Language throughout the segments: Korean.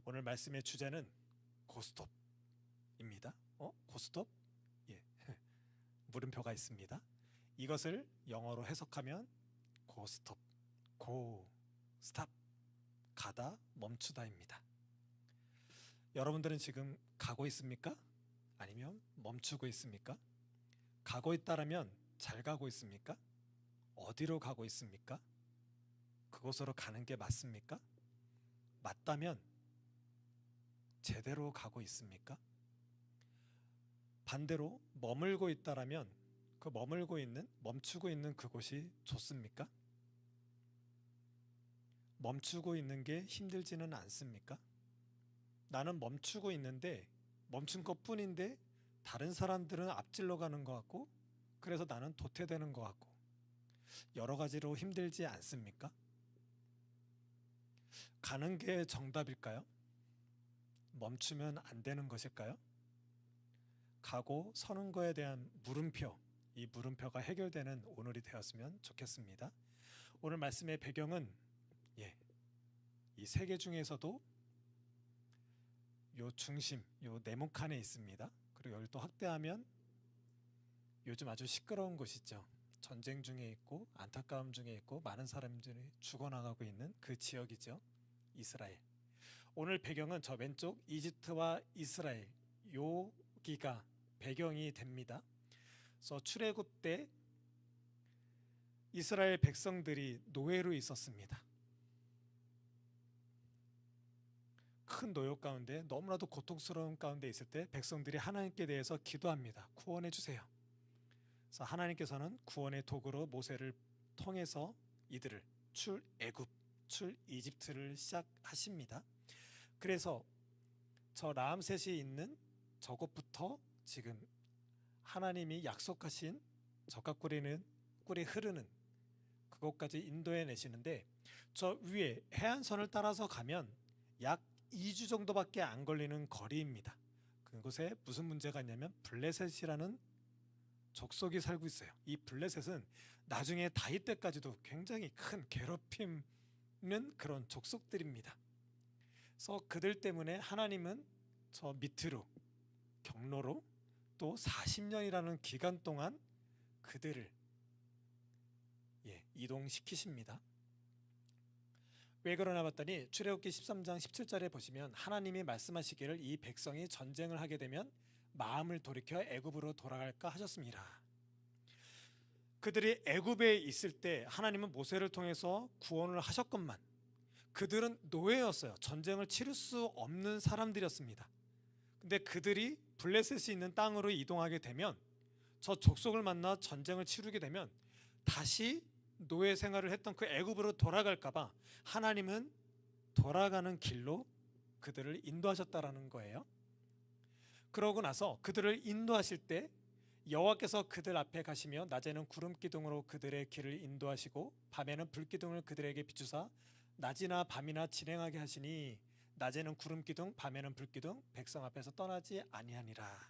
오늘 말씀의 주제는 고스톱입니다. 고스톱? 예. 물음표가 있습니다. 이것을 영어로 해석하면 고스톱, 고, 스탑, 가다, 멈추다입니다. 여러분들은 지금 가고 있습니까? 아니면 멈추고 있습니까? 가고 있다라면 잘 가고 있습니까? 어디로 가고 있습니까? 그곳으로 가는 게 맞습니까? 맞다면 제대로 가고 있습니까? 반대로 머물고 있다라면 그 멈추고 있는 그곳이 좋습니까? 멈추고 있는 게 힘들지는 않습니까? 나는 멈추고 있는데 멈춘 것뿐인데 다른 사람들은 앞질러 가는 것 같고 그래서 나는 도태되는 것 같고 여러 가지로 힘들지 않습니까? 가는 게 정답일까요? 멈추면 안 되는 것일까요? 가고 서는 거에 대한 물음표, 이 물음표가 해결되는 오늘이 되었으면 좋겠습니다. 오늘 말씀의 배경은 이 세 개 중에서도 요 중심, 요 네모칸에 있습니다. 그리고 여기 또 확대하면 요즘 아주 시끄러운 곳이죠. 전쟁 중에 있고 안타까움 중에 있고 많은 사람들이 죽어나가고 있는 그 지역이죠. 이스라엘. 오늘 배경은 저 왼쪽 이집트와 이스라엘 여기가 배경이 됩니다. 그래서 출애굽 때 이스라엘 백성들이 노예로 있었습니다. 큰 노역 가운데 너무나도 고통스러운 가운데 있을 때 백성들이 하나님께 대해서 기도합니다. 구원해 주세요. 그래서 하나님께서는 구원의 도구로 모세를 통해서 이들을 출애굽, 출이집트를 시작하십니다. 그래서 저 라암셋이 있는 저곳부터 지금 하나님이 약속하신 젖과 꿀이 흐르는 그곳까지 인도해 내시는데 저 위에 해안선을 따라서 가면 약 2주 정도밖에 안 걸리는 거리입니다. 그곳에 무슨 문제가 있냐면 블레셋이라는 족속이 살고 있어요. 이 블레셋은 나중에 다윗 때까지도 굉장히 큰 괴롭힘는 그런 족속들입니다. 그래서 그들 때문에 하나님은 저 밑으로 경로로 또 40년이라는 기간 동안 그들을 이동시키십니다. 왜 그러나 봤더니 출애굽기 13장 17절에 보시면 하나님이 말씀하시기를 이 백성이 전쟁을 하게 되면 마음을 돌이켜 애굽으로 돌아갈까 하셨습니다. 그들이 애굽에 있을 때 하나님은 모세를 통해서 구원을 하셨건만 그들은 노예였어요. 전쟁을 치를 수 없는 사람들이었습니다. 근데 그들이 블레셋이 있는 땅으로 이동하게 되면 저 족속을 만나 전쟁을 치르게 되면 다시 노예 생활을 했던 그 애굽으로 돌아갈까 봐 하나님은 돌아가는 길로 그들을 인도하셨다라는 거예요. 그러고 나서 그들을 인도하실 때 여호와께서 그들 앞에 가시며 낮에는 구름 기둥으로 그들의 길을 인도하시고 밤에는 불 기둥을 그들에게 비추사 낮이나 밤이나 진행하게 하시니 낮에는 구름 기둥 밤에는 불 기둥 백성 앞에서 떠나지 아니하니라.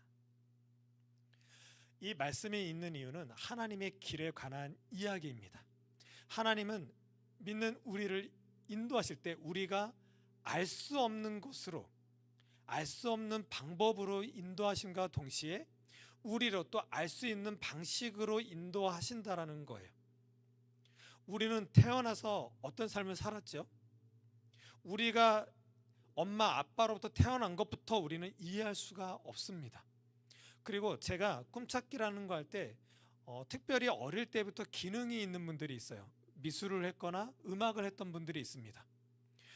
이 말씀이 있는 이유는 하나님의 길에 관한 이야기입니다. 하나님은 믿는 우리를 인도하실 때 우리가 알 수 없는 곳으로 알 수 없는 방법으로 인도하심과 동시에 우리로 또 알 수 있는 방식으로 인도하신다라는 거예요. 우리는 태어나서 어떤 삶을 살았죠? 우리가 엄마 아빠로부터 태어난 것부터 우리는 이해할 수가 없습니다. 그리고 제가 꿈찾기라는 거 할 때 특별히 어릴 때부터 기능이 있는 분들이 있어요. 미술을 했거나 음악을 했던 분들이 있습니다.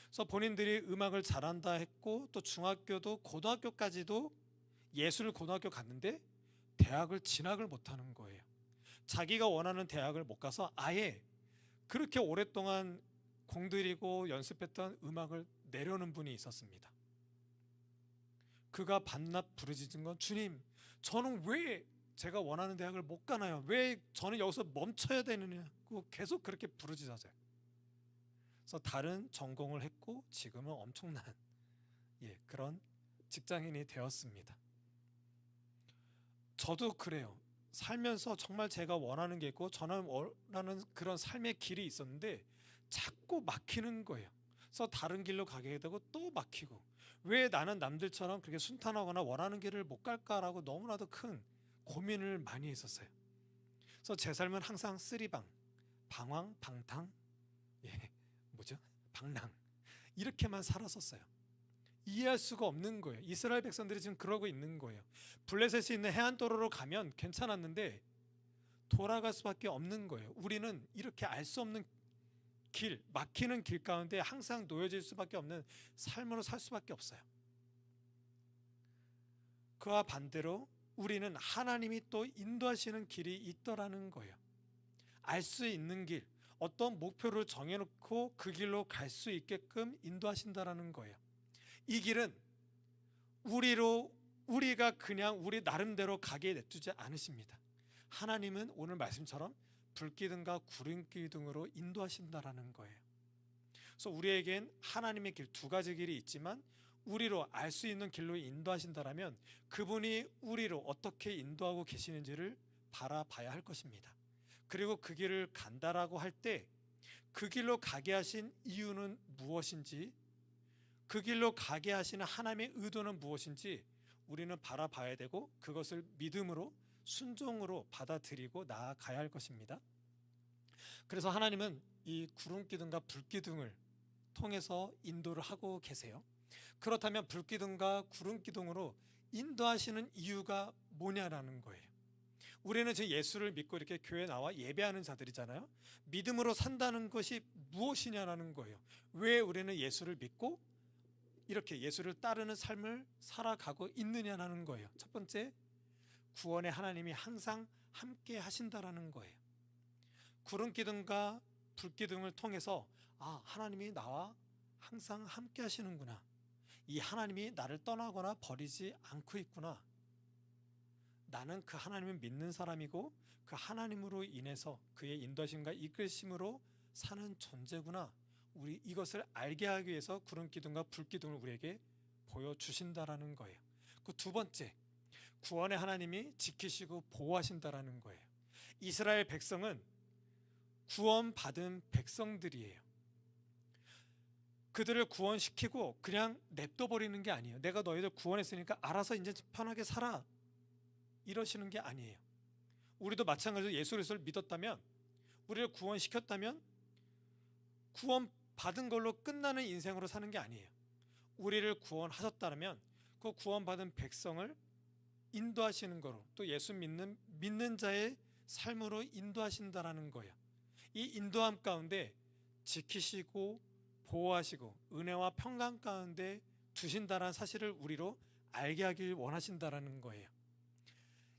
그래서 본인들이 음악을 잘한다 했고 또 중학교도 고등학교까지도 예술 고등학교 갔는데 대학을 진학을 못하는 거예요. 자기가 원하는 대학을 못 가서 아예 그렇게 오랫동안 공들이고 연습했던 음악을 내려놓은 분이 있었습니다. 그가 밤낮 부르짖은 건 주님, 저는 왜 제가 원하는 대학을 못 가나요? 왜 저는 여기서 멈춰야 되느냐고 계속 그렇게 부르짖었어요. 그래서 다른 전공을 했고 지금은 엄청난 그런 직장인이 되었습니다. 저도 그래요. 살면서 정말 제가 원하는 게 있고 저는 원하는 그런 삶의 길이 있었는데 자꾸 막히는 거예요. 그래서 다른 길로 가게 되고 또 막히고 왜 나는 남들처럼 그렇게 순탄하거나 원하는 길을 못 갈까라고 너무나도 큰 고민을 많이 했었어요. 그래서 제 삶은 항상 쓰리방, 방황, 방탕, 뭐죠? 방랑, 이렇게만 살았었어요. 이해할 수가 없는 거예요. 이스라엘 백성들이 지금 그러고 있는 거예요. 블레셋이 있는 해안도로로 가면 괜찮았는데 돌아갈 수밖에 없는 거예요. 우리는 이렇게 알 수 없는 길, 막히는 길 가운데 항상 놓여질 수밖에 없는 삶으로 살 수밖에 없어요. 그와 반대로 우리는 하나님이 또 인도하시는 길이 있더라는 거예요. 알 수 있는 길, 어떤 목표를 정해놓고 그 길로 갈 수 있게끔 인도하신다라는 거예요. 이 길은 우리가 그냥 우리 나름대로 가게 냅두지 않으십니다. 하나님은 오늘 말씀처럼 불기둥과 구름기둥으로 인도하신다라는 거예요. 그래서 우리에겐 하나님의 길, 두 가지 길이 있지만 우리로 알 수 있는 길로 인도하신다라면 그분이 우리로 어떻게 인도하고 계시는지를 바라봐야 할 것입니다. 그리고 그 길을 간다라고 할 때 그 길로 가게 하신 이유는 무엇인지, 그 길로 가게 하시는 하나님의 의도는 무엇인지 우리는 바라봐야 되고 그것을 믿음으로 순종으로 받아들이고 나아가야 할 것입니다. 그래서 하나님은 이 구름기둥과 불기둥을 통해서 인도를 하고 계세요. 그렇다면 불기둥과 구름기둥으로 인도하시는 이유가 뭐냐라는 거예요. 우리는 지금 예수를 믿고 이렇게 교회에 나와 예배하는 자들이잖아요. 믿음으로 산다는 것이 무엇이냐라는 거예요. 왜 우리는 예수를 믿고 이렇게 예수를 따르는 삶을 살아가고 있느냐라는 거예요. 첫 번째, 구원의 하나님이 항상 함께 하신다라는 거예요. 구름기둥과 불기둥을 통해서 하나님이 나와 항상 함께 하시는구나. 이 하나님이 나를 떠나거나 버리지 않고 있구나. 나는 그 하나님을 믿는 사람이고 그 하나님으로 인해서 그의 인도하심과 이끌심으로 사는 존재구나. 우리 이것을 알게 하기 위해서 구름기둥과 불기둥을 우리에게 보여주신다라는 거예요. 그 두 번째, 구원의 하나님이 지키시고 보호하신다라는 거예요. 이스라엘 백성은 구원받은 백성들이에요. 그들을 구원시키고 그냥 냅둬버리는 게 아니에요. 내가 너희들 구원했으니까 알아서 이제 편하게 살아, 이러시는 게 아니에요. 우리도 마찬가지로 예수 그리스도를 믿었다면, 우리를 구원시켰다면 구원받은 걸로 끝나는 인생으로 사는 게 아니에요. 우리를 구원하셨다면 그 구원받은 백성을 인도하시는 거로, 또 예수 믿는 자의 삶으로 인도하신다라는 거예요. 이 인도함 가운데 지키시고 보호하시고 은혜와 평강 가운데 두신다라는 사실을 우리로 알게 하길 원하신다라는 거예요.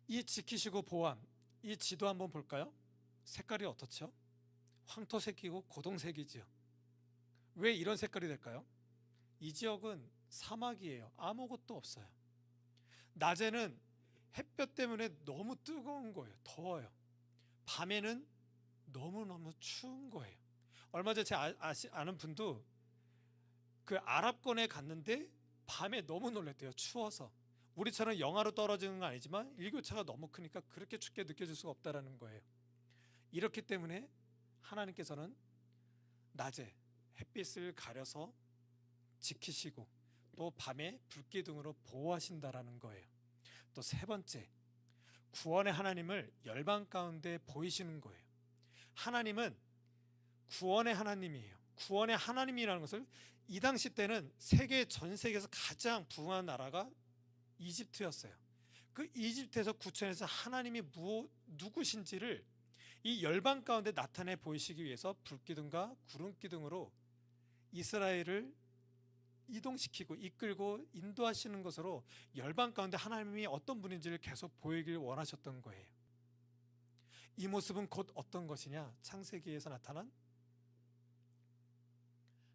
이 지키시고 보호함, 이 지도 한번 볼까요? 색깔이 어떻죠? 황토색이고 고동색이지요. 왜 이런 색깔이 될까요? 이 지역은 사막이에요. 아무것도 없어요. 낮에는 햇볕 때문에 너무 뜨거운 거예요. 더워요. 밤에는 너무너무 추운 거예요. 얼마 전에 제 아는 분도 그 아랍권에 갔는데 밤에 너무 놀랐대요. 추워서. 우리처럼 영하로 떨어지는 건 아니지만 일교차가 너무 크니까 그렇게 춥게 느껴질 수가 없다라는 거예요. 이렇기 때문에 하나님께서는 낮에 햇빛을 가려서 지키시고 또 밤에 불기둥으로 보호하신다라는 거예요. 또 세 번째, 구원의 하나님을 열방 가운데 보이시는 거예요. 하나님은 구원의 하나님이에요. 구원의 하나님이라는 것을 이 당시 때는 전 세계에서 가장 부흥한 나라가 이집트였어요. 그 이집트에서 구천에서 하나님이 누구신지를 이 열방 가운데 나타내 보이시기 위해서 불기둥과 구름기둥으로 이스라엘을 이동시키고 이끌고 인도하시는 것으로 열방 가운데 하나님이 어떤 분인지를 계속 보이길 원하셨던 거예요. 이 모습은 곧 어떤 것이냐? 창세기에서 나타난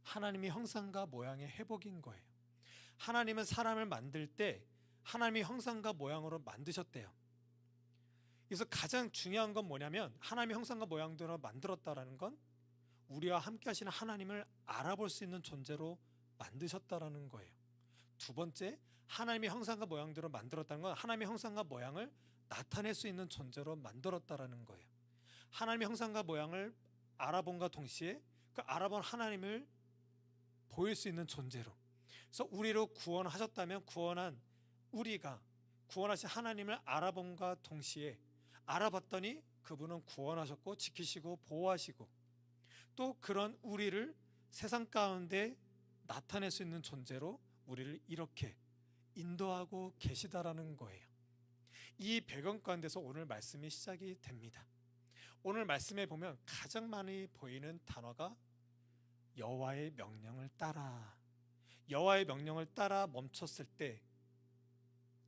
하나님의 형상과 모양의 회복인 거예요. 하나님은 사람을 만들 때 하나님의 형상과 모양으로 만드셨대요. 그래서 가장 중요한 건 뭐냐면 하나님의 형상과 모양대로 만들었다라는 건 우리와 함께 하시는 하나님을 알아볼 수 있는 존재로 만드셨다라는 거예요. 두 번째, 하나님의 형상과 모양대로 만들었다는 건 하나님의 형상과 모양을 나타낼 수 있는 존재로 만들었다라는 거예요. 하나님의 형상과 모양을 알아본과 동시에 그 알아본 하나님을 보일 수 있는 존재로, 그래서 우리로 구원하셨다면 구원한 우리가 구원하신 하나님을 알아봄과 동시에 알아봤더니 그분은 구원하셨고 지키시고 보호하시고 또 그런 우리를 세상 가운데 나타낼 수 있는 존재로 우리를 이렇게 인도하고 계시다라는 거예요. 이 배경 가운데서 오늘 말씀이 시작이 됩니다. 오늘 말씀에 보면 가장 많이 보이는 단어가 여호와의 명령을 따라. 여호와의 명령을 따라 멈췄을 때,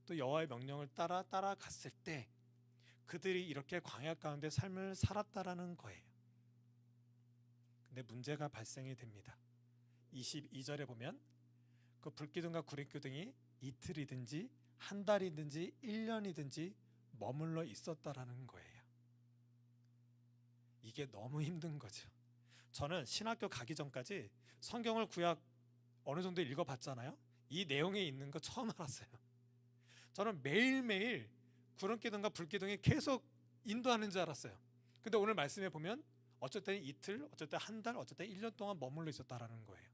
또 여호와의 명령을 따라갔을 때 그들이 이렇게 광야 가운데 삶을 살았다라는 거예요. 근데 문제가 발생이 됩니다. 22절에 보면 그 불기둥과 구름기둥이 이틀이든지 한 달이든지 1년이든지 머물러 있었다라는 거예요. 이게 너무 힘든 거죠. 저는 신학교 가기 전까지 성경을 구약 어느 정도 읽어봤잖아요. 이 내용에 있는 거 처음 알았어요. 저는 매일매일 구름기둥과 불기둥이 계속 인도하는 줄 알았어요. 근데 오늘 말씀에 보면 어쩔 때는 이틀, 어쩔 때 한 달, 어쩔 때 1년 동안 머물러 있었다라는 거예요.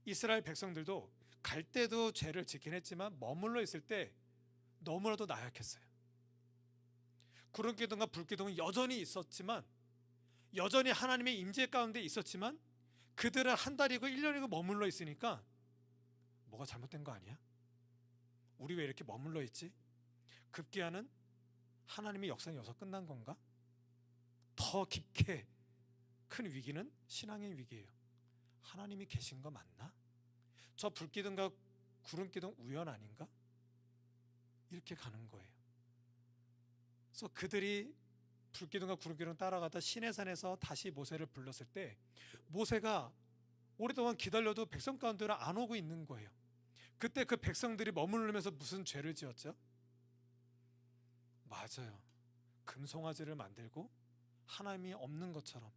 이스라엘 백성들도 갈 때도 죄를 짓긴 했지만 머물러 있을 때 너무나도 나약했어요. 구름기둥과 불기둥은 여전히 있었지만, 여전히 하나님의 임재 가운데 있었지만 그들은 한 달이고 1년이고 머물러 있으니까 뭐가 잘못된 거 아니야? 우리 왜 이렇게 머물러 있지? 급기야는 하나님의 역사는 여기서 끝난 건가? 더 깊게 큰 위기는 신앙의 위기예요. 하나님이 계신 거 맞나? 저 불기둥과 구름기둥 우연 아닌가? 이렇게 가는 거예요. 그래서 그들이 불기둥과 구름기둥 따라가다 시내산에서 다시 모세를 불렀을 때 모세가 오랫동안 기다려도 백성 가운데로 안 오고 있는 거예요. 그때 그 백성들이 머무르면서 무슨 죄를 지었죠? 맞아요. 금송아지를 만들고 하나님이 없는 것처럼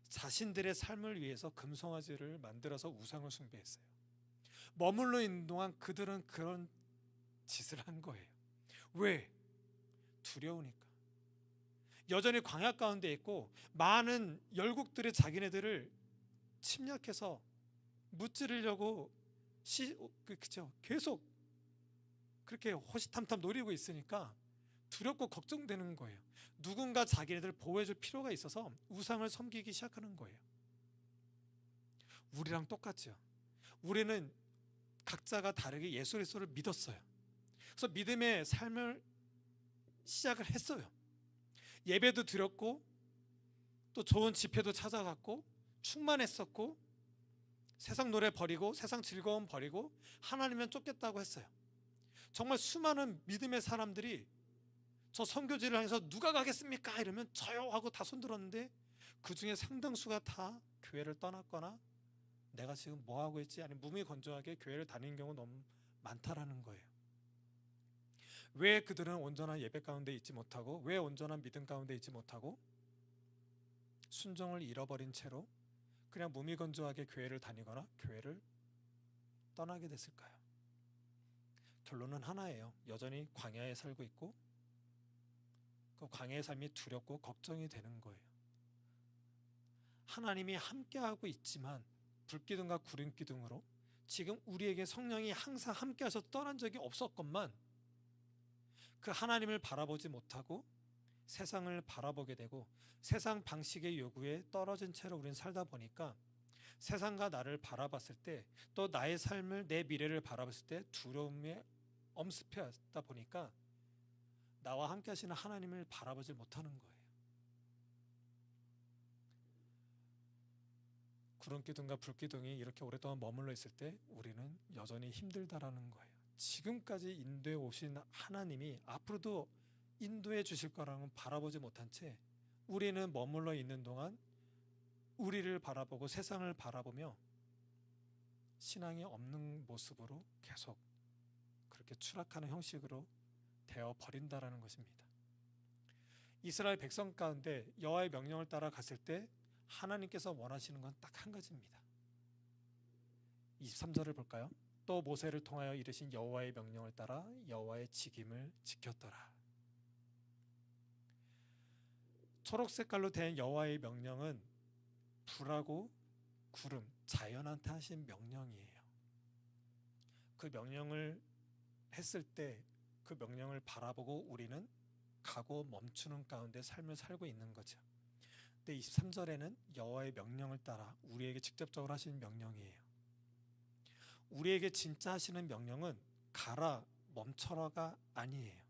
자신들의 삶을 위해서 금송아지를 만들어서 우상을 숭배했어요. 머물러 있는 동안 그들은 그런 짓을 한 거예요. 왜? 두려우니까. 여전히 광야 가운데 있고 많은 열국들이 자기네들을 침략해서 무찌르려고 계속 그렇게 호시탐탐 노리고 있으니까 두렵고 걱정되는 거예요. 누군가 자기네들 보호해줄 필요가 있어서 우상을 섬기기 시작하는 거예요. 우리랑 똑같죠. 우리는 각자가 다르게 예수 그리스도를 믿었어요. 그래서 믿음의 삶을 시작을 했어요. 예배도 드렸고 또 좋은 집회도 찾아갔고 충만했었고 세상 노래 버리고 세상 즐거움 버리고 하나님은 쫓겠다고 했어요. 정말 수많은 믿음의 사람들이 저 선교지를 향해서 누가 가겠습니까? 이러면 저요 하고 다 손들었는데 그 중에 상당수가 다 교회를 떠났거나 내가 지금 뭐 하고 있지? 아니 무미건조하게 교회를 다니는 경우 너무 많다라는 거예요. 왜 그들은 온전한 예배 가운데 있지 못하고 왜 온전한 믿음 가운데 있지 못하고 순종을 잃어버린 채로 그냥 무미건조하게 교회를 다니거나 교회를 떠나게 됐을까요? 결론은 하나예요. 여전히 광야에 살고 있고 그 광야의 삶이 두렵고 걱정이 되는 거예요. 하나님이 함께하고 있지만 불기둥과 구름기둥으로 지금 우리에게 성령이 항상 함께하셔서 떠난 적이 없었건만 그 하나님을 바라보지 못하고 세상을 바라보게 되고 세상 방식의 요구에 떨어진 채로 우리는 살다 보니까 세상과 나를 바라봤을 때 또 나의 삶을 내 미래를 바라봤을 때 두려움에 엄습해다 보니까 나와 함께 하시는 하나님을 바라보지 못하는 거예요. 구름기둥과 불기둥이 이렇게 오랫동안 머물러 있을 때 우리는 여전히 힘들다라는 거예요. 지금까지 인도해 오신 하나님이 앞으로도 인도해 주실 거라는 바라보지 못한 채 우리는 머물러 있는 동안 우리를 바라보고 세상을 바라보며 신앙이 없는 모습으로 계속 그렇게 추락하는 형식으로 되어 버린다라는 것입니다. 이스라엘 백성 가운데 여호와의 명령을 따라 갔을 때 하나님께서 원하시는 건 딱 한 가지입니다. 23절을 볼까요? 또 모세를 통하여 이르신 여호와의 명령을 따라 여호와의 직임을 지켰더라. 초록 색깔로 된 여호와의 명령은 불하고 구름, 자연한테 하신 명령이에요. 그 명령을 했을 때 그 명령을 바라보고 우리는 가고 멈추는 가운데 삶을 살고 있는 거죠. 근데 23절에는 여호와의 명령을 따라 우리에게 직접적으로 하신 명령이에요. 우리에게 진짜 하시는 명령은 가라 멈춰라가 아니에요.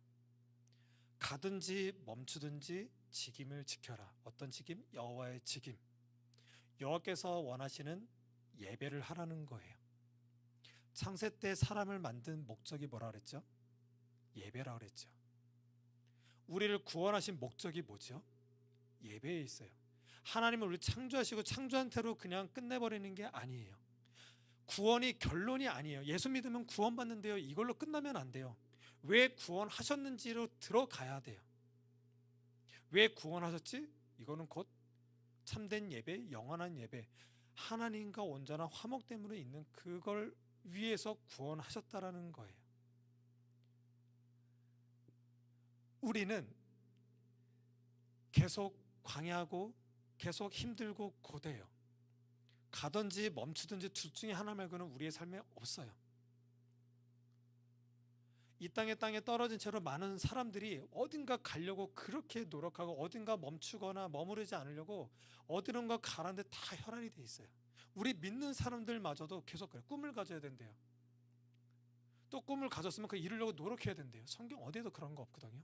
가든지 멈추든지 직임을 지켜라. 어떤 직임? 여호와의 직임. 여호와께서 원하시는 예배를 하라는 거예요. 창세 때 사람을 만든 목적이 뭐라 그랬죠? 예배라 그랬죠. 우리를 구원하신 목적이 뭐죠? 예배에 있어요. 하나님은 우리를 창조하시고 창조한 태로 그냥 끝내버리는 게 아니에요. 구원이 결론이 아니에요. 예수 믿으면 구원받는데요, 이걸로 끝나면 안 돼요. 왜 구원하셨는지로 들어가야 돼요. 왜 구원하셨지? 이거는 곧 참된 예배, 영원한 예배, 하나님과 온전한 화목됨으로 있는 그걸 위해서 구원하셨다라는 거예요. 우리는 계속 광야하고 계속 힘들고 고돼요. 가든지 멈추든지 둘 중에 하나 말고는 우리의 삶에 없어요. 이 땅에 떨어진 채로 많은 사람들이 어딘가 가려고 그렇게 노력하고 어딘가 멈추거나 머무르지 않으려고 어디론가 가라는데 다 혈안이 돼 있어요. 우리 믿는 사람들마저도 계속 그래요. 꿈을 가져야 된대요. 또 꿈을 가졌으면 그 이루려고 노력해야 된대요. 성경 어디에도 그런 거 없거든요.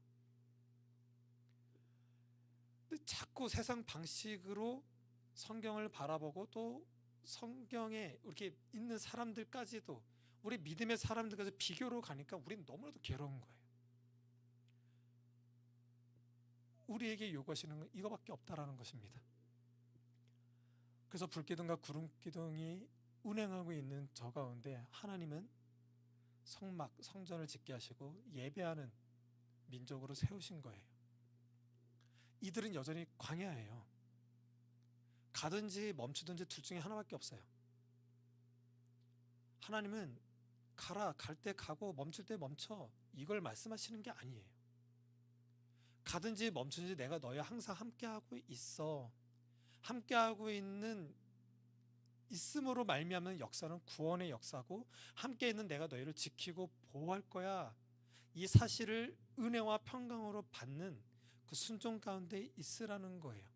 근데 자꾸 세상 방식으로 성경을 바라보고 또 성경에 이렇게 있는 사람들까지도 우리 믿음의 사람들까지 비교로 가니까 우리는 너무나도 괴로운 거예요. 우리에게 요구하시는 건 이거밖에 없다라는 것입니다. 그래서 불기둥과 구름기둥이 운행하고 있는 저 가운데 하나님은 성막, 성전을 짓게 하시고 예배하는 민족으로 세우신 거예요. 이들은 여전히 광야예요. 가든지 멈추든지 둘 중에 하나밖에 없어요. 하나님은 가라, 갈 때 가고 멈출 때 멈춰, 이걸 말씀하시는 게 아니에요. 가든지 멈추든지 내가 너희와 항상 함께하고 있어. 함께하고 있음으로 말미암는 역사는 구원의 역사고, 함께 있는 내가 너희를 지키고 보호할 거야. 이 사실을 은혜와 평강으로 받는 그 순종 가운데 있으라는 거예요.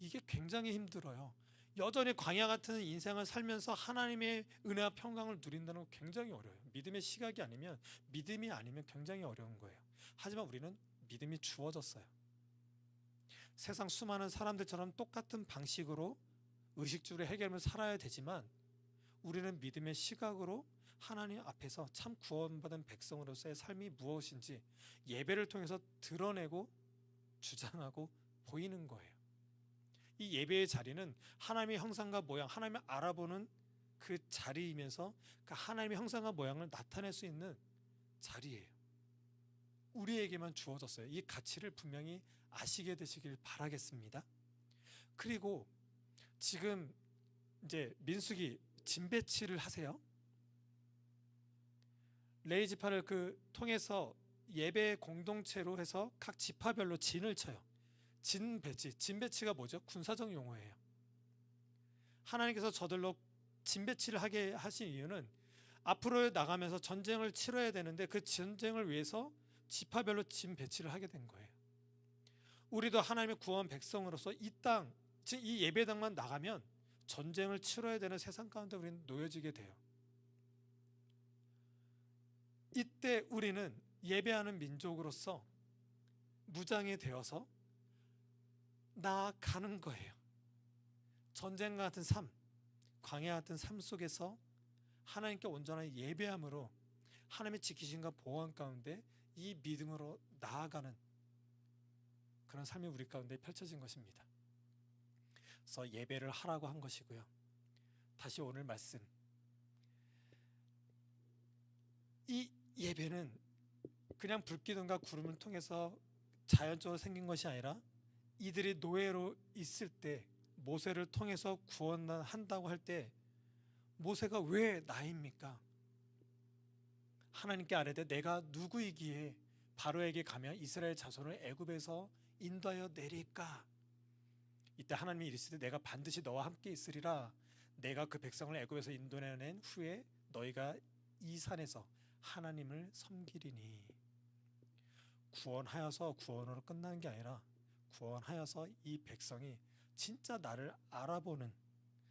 이게 굉장히 힘들어요. 여전히 광야 같은 인생을 살면서 하나님의 은혜와 평강을 누린다는 건 굉장히 어려워요. 믿음의 시각이 아니면, 믿음이 아니면 굉장히 어려운 거예요. 하지만 우리는 믿음이 주어졌어요. 세상 수많은 사람들처럼 똑같은 방식으로 의식주로 해결하면서 살아야 되지만, 우리는 믿음의 시각으로 하나님 앞에서 참 구원받은 백성으로서의 삶이 무엇인지 예배를 통해서 드러내고 주장하고 보이는 거예요. 이 예배의 자리는 하나님의 형상과 모양, 하나님을 알아보는 그 자리이면서 그 하나님의 형상과 모양을 나타낼 수 있는 자리예요. 우리에게만 주어졌어요. 이 가치를 분명히 아시게 되시길 바라겠습니다. 그리고 지금 이제 민수기 진 배치를 하세요. 레위 지파를 통해서 예배 공동체로 해서 각 지파별로 진을 쳐요. 진 배치가 뭐죠? 군사적 용어예요. 하나님께서 저들로 진 배치를 하게 하신 이유는 앞으로 나가면서 전쟁을 치러야 되는데 그 전쟁을 위해서 지파별로 진 배치를 하게 된 거예요. 우리도 하나님의 구원 백성으로서 이 땅, 즉 이 예배당만 나가면 전쟁을 치러야 되는 세상 가운데 우리는 놓여지게 돼요. 이때 우리는 예배하는 민족으로서 무장이 되어서 나아가는 거예요. 전쟁과 같은 삶, 광야 같은 삶 속에서 하나님께 온전한 예배함으로 하나님의 지키심과 보호함 가운데 이 믿음으로 나아가는 그런 삶이 우리 가운데 펼쳐진 것입니다. 그래서 예배를 하라고 한 것이고요. 다시 오늘 말씀, 이 예배는 그냥 불기둥과 구름을 통해서 자연적으로 생긴 것이 아니라 이들이 노예로 있을 때 모세를 통해서 구원한다고 할 때 모세가 왜 나입니까? 하나님께 아뢰되 내가 누구이기에 바로에게 가며 이스라엘 자손을 애굽에서 인도하여 내릴까? 이때 하나님이 이르시되 내가 반드시 너와 함께 있으리라. 내가 그 백성을 애굽에서 인도내낸 후에 너희가 이 산에서 하나님을 섬기리니. 구원하여서 구원으로 끝나는 게 아니라 구원하여서 이 백성이 진짜 나를 알아보는,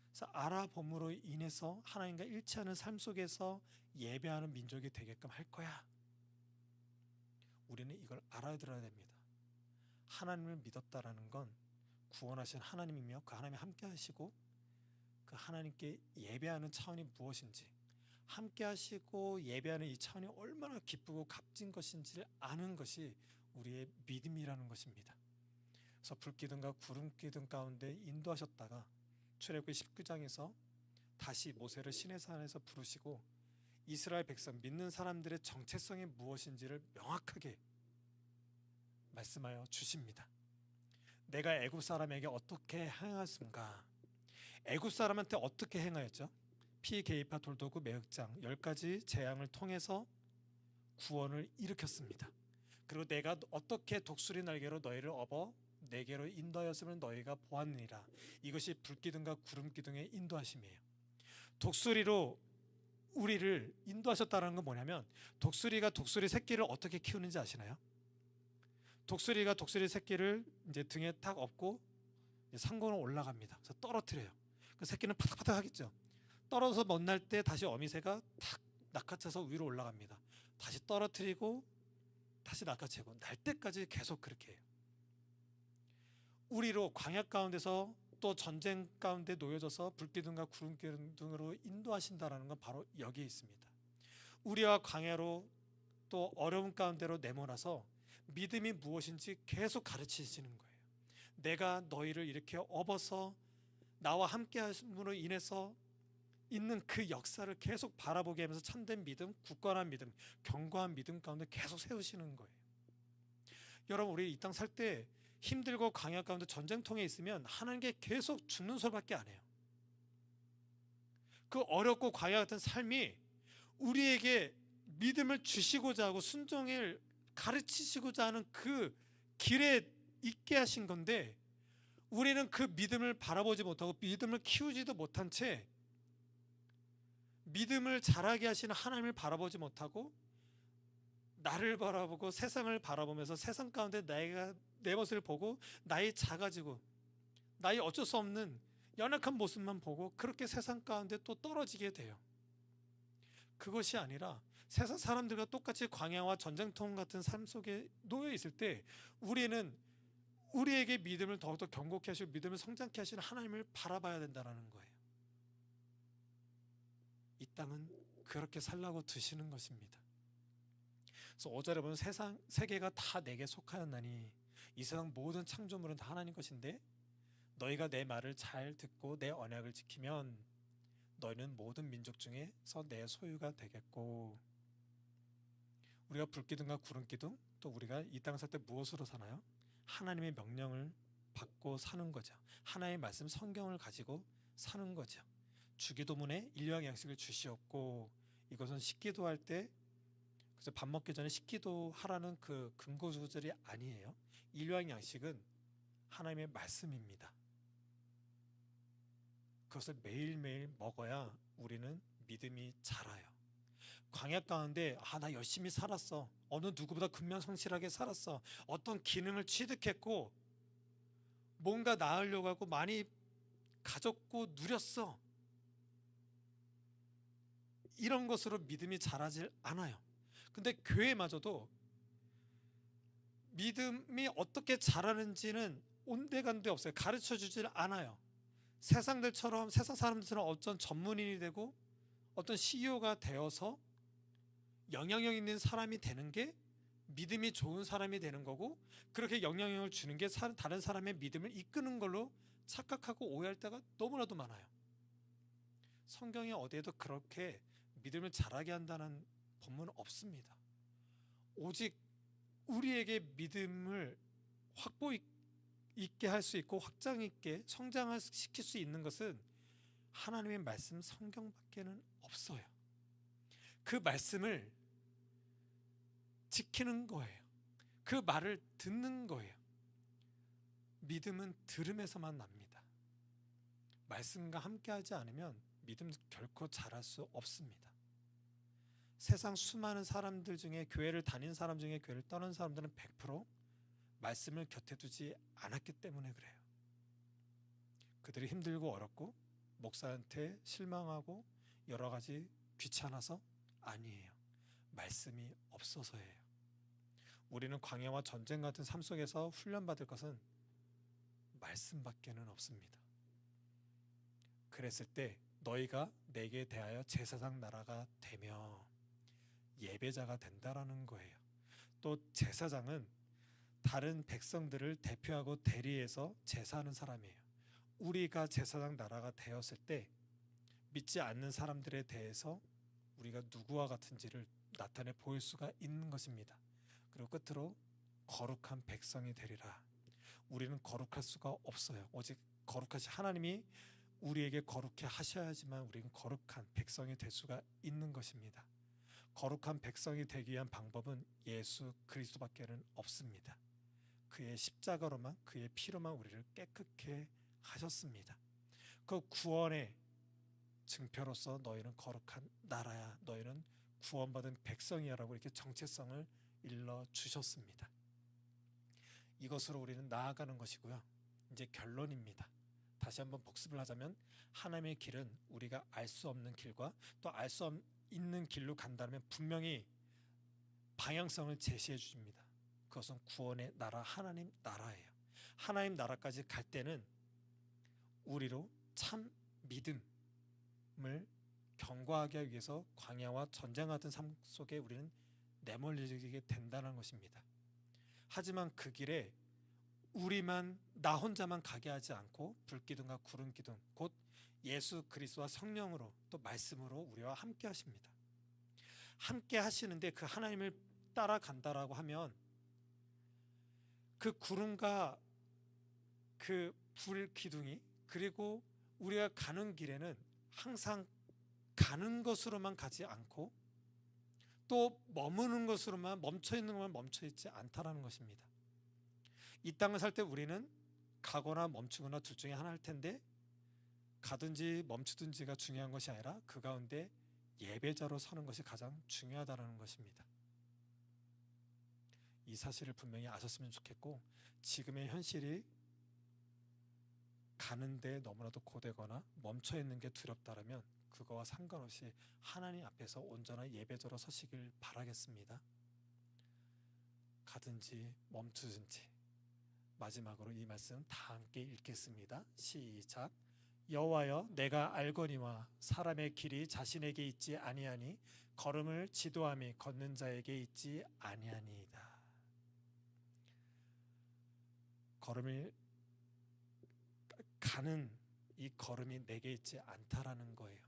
그래서 알아봄으로 인해서 하나님과 일치하는 삶 속에서 예배하는 민족이 되게끔 할 거야. 우리는 이걸 알아들어야 됩니다. 하나님을 믿었다라는 건 구원하신 하나님이며 그 하나님이 함께 하시고 그 하나님께 예배하는 차원이 무엇인지, 함께 하시고 예배하는 이 차원이 얼마나 기쁘고 값진 것인지를 아는 것이 우리의 믿음이라는 것입니다. 그래서 불기둥과 구름기둥 가운데 인도하셨다가 출애굽기 19장에서 다시 모세를 시내산에서 부르시고 이스라엘 백성 믿는 사람들의 정체성이 무엇인지를 명확하게 말씀하여 주십니다. 내가 애굽 사람에게 어떻게 행하였습니까? 애굽 사람한테 어떻게 행하였죠? 피, 계입하, 돌도구, 매흑장 10가지 재앙을 통해서 구원을 일으켰습니다. 그리고 내가 어떻게 독수리 날개로 너희를 업어 내게로 인도하였음을 너희가 보았느니라. 이것이 불기둥과 구름기둥의 인도하심이에요. 독수리로 우리를 인도하셨다는 건 뭐냐면, 독수리가 독수리 새끼를 어떻게 키우는지 아시나요? 독수리가 독수리 새끼를 이제 등에 탁 업고 상고로 올라갑니다. 그래서 떨어뜨려요. 그 새끼는 파닥파닥 하겠죠. 떨어져서 못 날 때 다시 어미새가 탁 낚아채서 위로 올라갑니다. 다시 떨어뜨리고 다시 낚아채고 날 때까지 계속 그렇게 해요. 우리로 광야 가운데서 또 전쟁 가운데 놓여져서 불기둥과 구름기둥으로 인도하신다라는 건 바로 여기에 있습니다. 우리와 광야로 또 어려움 가운데로 내몰아서 믿음이 무엇인지 계속 가르치시는 거예요. 내가 너희를 이렇게 업어서 나와 함께 하심으로 인해서 있는 그 역사를 계속 바라보게 하면서 참된 믿음, 굳건한 믿음, 견고한 믿음 가운데 계속 세우시는 거예요. 여러분, 우리 이 땅 살 때 힘들고 광야 가운데 전쟁통에 있으면 하나님께 계속 죽는 소리밖에 안 해요. 그 어렵고 광야 같은 삶이 우리에게 믿음을 주시고자 하고 순종을 가르치시고자 하는 그 길에 있게 하신 건데, 우리는 그 믿음을 바라보지 못하고 믿음을 키우지도 못한 채 믿음을 자라게 하시는 하나님을 바라보지 못하고 나를 바라보고 세상을 바라보면서 세상 가운데 내 모습을 보고 나의 작아지고 나의 어쩔 수 없는 연약한 모습만 보고 그렇게 세상 가운데 또 떨어지게 돼요. 그것이 아니라 세상 사람들과 똑같이 광야와 전쟁통 같은 삶 속에 놓여 있을 때 우리는 우리에게 믿음을 더욱더 견고케 하시고 믿음을 성장케 하시는 하나님을 바라봐야 된다는 거예요. 이 땅은 그렇게 살라고 드시는 것입니다. 그래서 5절에 보면 세계가 다 내게 속하였나니 이 세상 모든 창조물은 다 하나님 것인데 너희가 내 말을 잘 듣고 내 언약을 지키면 너희는 모든 민족 중에서 내 소유가 되겠고. 우리가 불기둥과 구름기둥, 또 우리가 이 땅 살 때 무엇으로 사나요? 하나님의 명령을 받고 사는 거죠. 하나님의 말씀 성경을 가지고 사는 거죠. 주기도문에 일용할 양식을 주시옵고, 이것은 식기도할 때 그래서 밥 먹기 전에 식기도 하라는 그 근거 구절이 아니에요. 일용할 양식은 하나님의 말씀입니다. 그것을 매일매일 먹어야 우리는 믿음이 자라요. 광야 가운데 나 열심히 살았어, 어느 누구보다 근면성실하게 살았어, 어떤 기능을 취득했고 뭔가 나으려고 하고 많이 가졌고 누렸어, 이런 것으로 믿음이 자라질 않아요. 근데 교회마저도 믿음이 어떻게 자라는지는 온데간데 없어요. 가르쳐 주질 않아요. 세상 사람들처럼 어떤 전문인이 되고 어떤 CEO가 되어서 영향력 있는 사람이 되는 게 믿음이 좋은 사람이 되는 거고, 그렇게 영향력을 주는 게 다른 사람의 믿음을 이끄는 걸로 착각하고 오해할 때가 너무나도 많아요. 성경에 어디에도 그렇게 믿음을 자라게 한다는 본문은 없습니다. 오직 우리에게 믿음을 확보 있게 할 수 있고 확장 있게 성장시킬 수 있는 것은 하나님의 말씀 성경밖에는 없어요. 그 말씀을 지키는 거예요. 그 말을 듣는 거예요. 믿음은 들음에서만 납니다. 말씀과 함께하지 않으면 믿음 결코 자랄 수 없습니다. 세상 수많은 사람들 중에, 교회를 다닌 사람 중에 교회를 떠난 사람들은 100% 말씀을 곁에 두지 않았기 때문에 그래요. 그들이 힘들고 어렵고 목사한테 실망하고 여러 가지 귀찮아서? 아니에요. 말씀이 없어서예요. 우리는 광야와 전쟁 같은 삶 속에서 훈련받을 것은 말씀밖에는 없습니다. 그랬을 때 너희가 내게 대하여 제사장 나라가 되며 예배자가 된다라는 거예요. 또 제사장은 다른 백성들을 대표하고 대리해서 제사하는 사람이에요. 우리가 제사장 나라가 되었을 때 믿지 않는 사람들에 대해서 우리가 누구와 같은지를 나타내 보일 수가 있는 것입니다. 그리고 끝으로 거룩한 백성이 되리라. 우리는 거룩할 수가 없어요. 오직 거룩하신 하나님이 우리에게 거룩해 하셔야지만 우리는 거룩한 백성이 될 수가 있는 것입니다. 거룩한 백성이 되기 위한 방법은 예수 그리스도밖에는 없습니다. 그의 십자가로만, 그의 피로만 우리를 깨끗게 하셨습니다. 그 구원의 증표로서 너희는 거룩한 나라야, 너희는 구원받은 백성이야라고 이렇게 정체성을 일러 주셨습니다. 이것으로 우리는 나아가는 것이고요. 이제 결론입니다. 다시 한번 복습을 하자면 하나님의 길은 우리가 알 수 없는 길과 또 알 수 있는 길로 간다면 분명히 방향성을 제시해 주십니다. 그것은 구원의 나라, 하나님 나라예요. 하나님 나라까지 갈 때는 우리로 참 믿음을 경과하게 하기 위해서 광야와 전쟁 같은 삶 속에 우리는 내몰리게 된다는 것입니다. 하지만 그 길에 우리만, 나 혼자만 가게 하지 않고 불기둥과 구름기둥, 곧 예수 그리스도와 성령으로 또 말씀으로 우리와 함께 하십니다. 함께 하시는데 그 하나님을 따라간다라고 하면 그 구름과 그 불기둥이, 그리고 우리가 가는 길에는 항상 가는 것으로만 가지 않고 또 머무는 것으로만, 멈춰 있는 것만 멈춰 있지 않다라는 것입니다. 이 땅을 살 때 우리는 가거나 멈추거나 둘 중에 하나일 텐데, 가든지 멈추든지가 중요한 것이 아니라 그 가운데 예배자로 서는 것이 가장 중요하다는 것입니다. 이 사실을 분명히 아셨으면 좋겠고, 지금의 현실이 가는데 너무나도 고되거나 멈춰 있는 게 두렵다라면 그거와 상관없이 하나님 앞에서 온전한 예배자로 서시길 바라겠습니다. 가든지 멈추든지. 마지막으로 이 말씀 다 함께 읽겠습니다. 시작. 여호와여, 내가 알거니와 사람의 길이 자신에게 있지 아니하니 걸음을 지도함이 걷는 자에게 있지 아니하니이다. 걸음을 가는 이 걸음이 내게 있지 않다라는 거예요.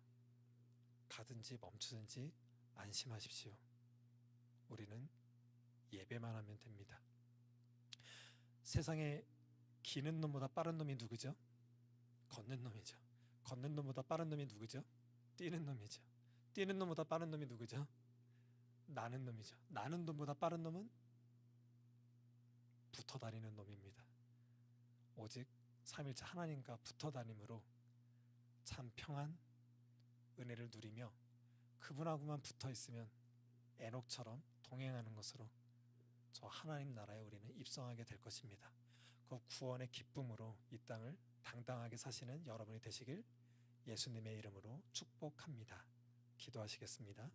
가든지 멈추든지 안심하십시오. 우리는 예배만 하면 됩니다. 세상에 기는 놈보다 빠른 놈이 누구죠? 걷는 놈이죠. 걷는 놈보다 빠른 놈이 누구죠? 뛰는 놈이죠. 뛰는 놈보다 빠른 놈이 누구죠? 나는 놈이죠. 나는 놈보다 빠른 놈은 붙어 다니는 놈입니다. 오직 삼일째 하나님과 붙어 다님으로 참 평안, 은혜를 누리며 그분하고만 붙어 있으면 에녹처럼 동행하는 것으로 저 하나님 나라에 우리는 입성하게 될 것입니다. 그 구원의 기쁨으로 이 땅을 당당하게 사시는 여러분이 되시길 예수님의 이름으로 축복합니다. 기도하시겠습니다.